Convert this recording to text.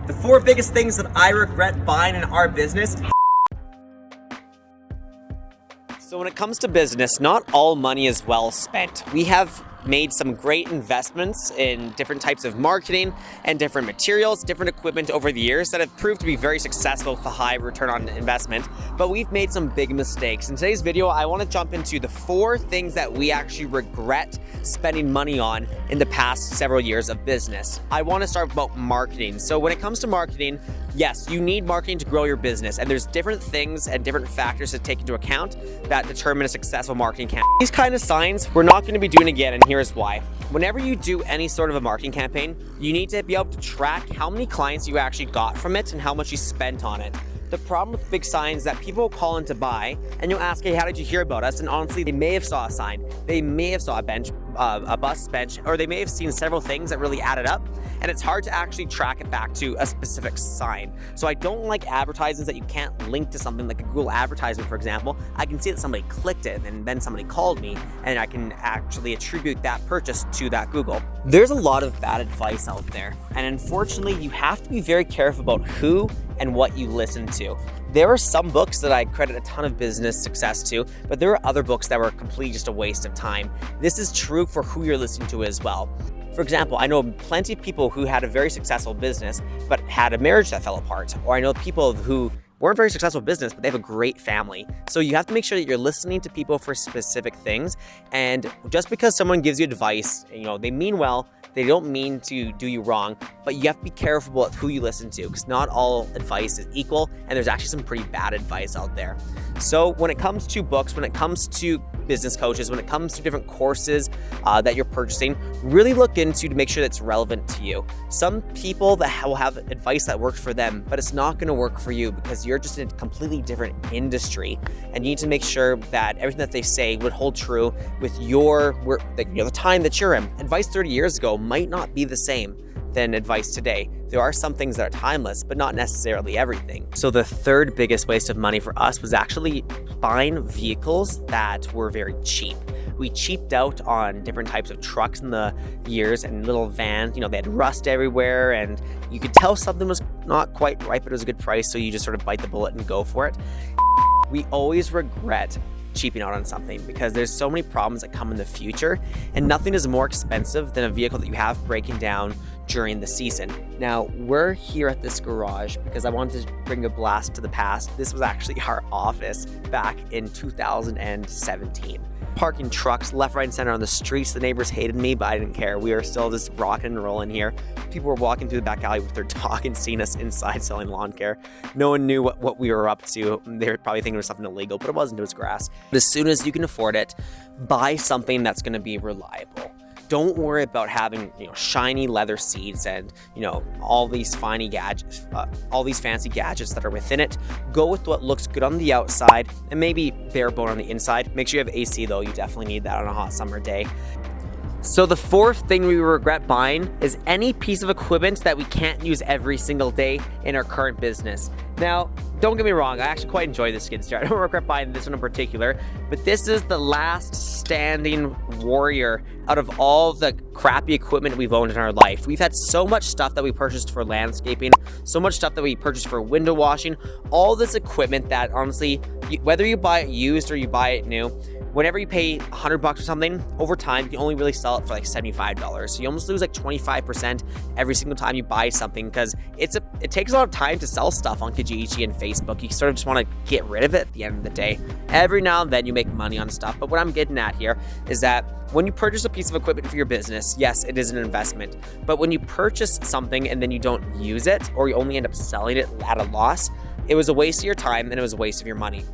The 4 biggest things that I regret buying in our business. So when it comes to business, not all money is well spent. We have made some great investments in different types of marketing and different materials, different equipment over the years that have proved to be very successful with a high return on investment, but we've made some big mistakes. In today's video, I want to jump into the 4 things that we actually regret spending money on in the past several years of business. I want to start about marketing. So when it comes to marketing, yes, you need marketing to grow your business, and there's different things and different factors to take into account that determine a successful marketing campaign. These kind of signs we're not going to be doing again, and here's why. Whenever you do any sort of a marketing campaign, you need to be able to track how many clients you actually got from it and how much you spent on it. The problem with big signs is that people will call in to buy, and you'll ask, hey, how did you hear about us? And honestly, they may have saw a sign, they may have saw a bus bench, or they may have seen several things that really added up, and it's hard to actually track it back to a specific sign. So I don't like advertisements that you can't link to something, like a Google advertisement, for example. I can see that somebody clicked it, and then somebody called me, and I can actually attribute that purchase to that Google. There's a lot of bad advice out there, and unfortunately, you have to be very careful about who and what you listen to. There are some books that I credit a ton of business success to, but there are other books that were completely just a waste of time. This is true for who you're listening to as well. For example, I know plenty of people who had a very successful business, but had a marriage that fell apart. Or I know people who weren't very successful business, but they have a great family. So you have to make sure that you're listening to people for specific things. And just because someone gives you advice, they mean well, they don't mean to do you wrong, but you have to be careful with who you listen to, because not all advice is equal, and there's actually some pretty bad advice out there. So when it comes to books, when it comes to business coaches, when it comes to different courses that you're purchasing, really look into to make sure that's relevant to you. Some people that will have advice that works for them, but it's not going to work for you because you're just in a completely different industry, and you need to make sure that everything that they say would hold true with the time that you're in. Advice 30 years ago might not be the same than advice today. There are some things that are timeless, but not necessarily everything. So the third biggest waste of money for us was actually buying vehicles that were very cheap. We cheaped out on different types of trucks in the years and little vans. They had rust everywhere, and you could tell something was not quite right, but it was a good price, so you just sort of bite the bullet and go for it. We always regret cheaping out on something because there's so many problems that come in the future, and nothing is more expensive than a vehicle that you have breaking down during the season. Now, we're here at this garage because I wanted to bring a blast to the past. This was actually our office back in 2017. Parking trucks left, right, and center on the streets. The neighbors hated me, but I didn't care. We were still just rocking and rolling here. People were walking through the back alley with their dog and seeing us inside selling lawn care. No one knew what we were up to. They were probably thinking it was something illegal, but it wasn't. It was grass. But as soon as you can afford it, buy something that's going to be reliable. Don't worry about having shiny leather seats and all these fancy gadgets that are within it. Go with what looks good on the outside and maybe bare bone on the inside. Make sure you have AC though. You definitely need that on a hot summer day. So the fourth thing we regret buying is any piece of equipment that we can't use every single day in our current business. Now, don't get me wrong, I actually quite enjoy this skid steer. I don't regret buying this one in particular, but this is the last standing warrior out of all the crappy equipment we've owned in our life. We've had so much stuff that we purchased for landscaping, so much stuff that we purchased for window washing, all this equipment that honestly, whether you buy it used or you buy it new, whenever you pay $100 for something, over time, you can only really sell it for like $75. So you almost lose like 25% every single time you buy something, because it takes a lot of time to sell stuff on Kijiji and Facebook. You sort of just want to get rid of it at the end of the day. Every now and then you make money on stuff, but what I'm getting at here is that when you purchase a piece of equipment for your business, yes, it is an investment. But when you purchase something and then you don't use it, or you only end up selling it at a loss, it was a waste of your time and it was a waste of your money.